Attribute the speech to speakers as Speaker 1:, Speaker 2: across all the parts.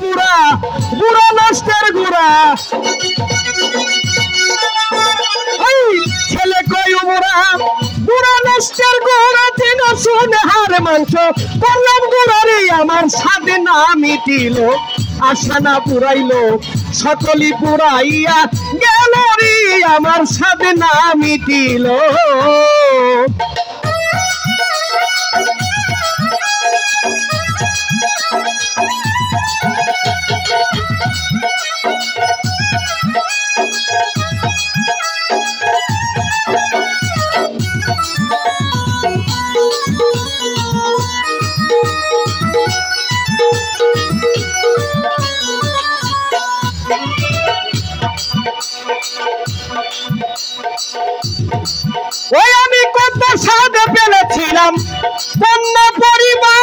Speaker 1: বুড়া বুড়া নষ্টের গুড়া ছেলে কয় বুড়া বুড়া নষ্টের গুড়া দিন শুনে হার মাংস বললাম গুড়ারে আমার স্বাদে না মিটিল আশা না পুরাইলো সকলি পুরাইয়া গেল রে আমার স্বাদে না মিটিল ওই আমি কত স্বাদ পেয়েছিলাম পণ্য পরিবার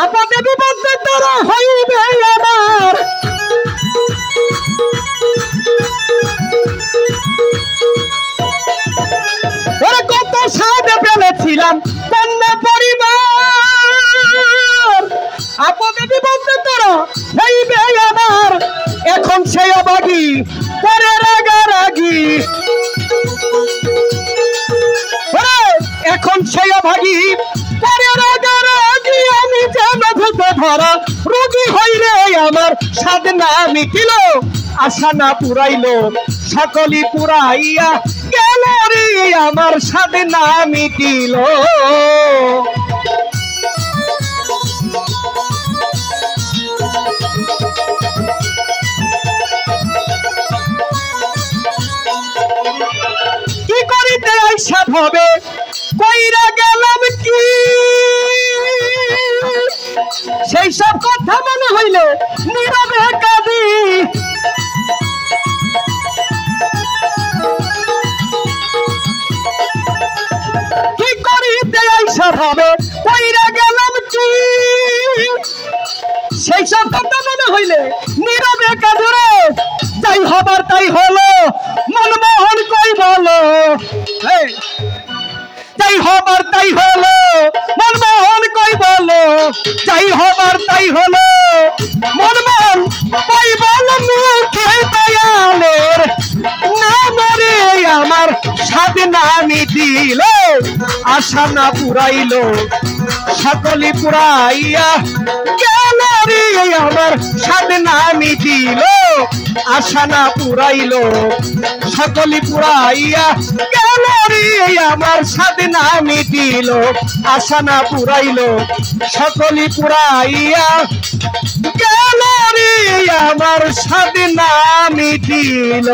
Speaker 1: আপদে বিপদে তোরা হইবে আমার ওরা কত স্বাদ পেয়েছিলাম পণ্য পরিবার আপদে বিপদে তোরা হইবে আমার এখন সেই অবাগি পরে রাগারাগি এখন সেই অভাগী পরে রাগারাগি আমি যেন ভূতে ধরা রোগী হইরে আমার স্বাদ না মিটিল আশা না পুরাইলো সকলি পুরাইয়া গেল রে আমার স্বাদ না মিটিল কি করিতে আইসাব হবে কইরা গেলাম কি সেই সব কথা মনে হইল নীরবে কাঁদি কি করিতে আইসাব হবে কইরা গেলাম কি সেই সব কথা মনে হইলে নীরবে কাঁদি রে যাই হবার তাই হলো মনমোহন কই বলো যাই হবার তাই হলো মনমোহন কই বলো যাই হবার তাই হলো মনমোহন কই বলো মুখে দয়ালের নাম রে আমার স্বাদ না মিটিল আশা না পুরাইলো সকলি পুরাইয়া গেল রে আমার স্বাদ না মিটিল আশা না পুরাইলো সকলি পুরাইয়া গেল রে আমার স্বাদ না মিটিল আশা না পুরাইলো সকলি পুরাইয়া গেল রে আমার স্বাদ না মিটিল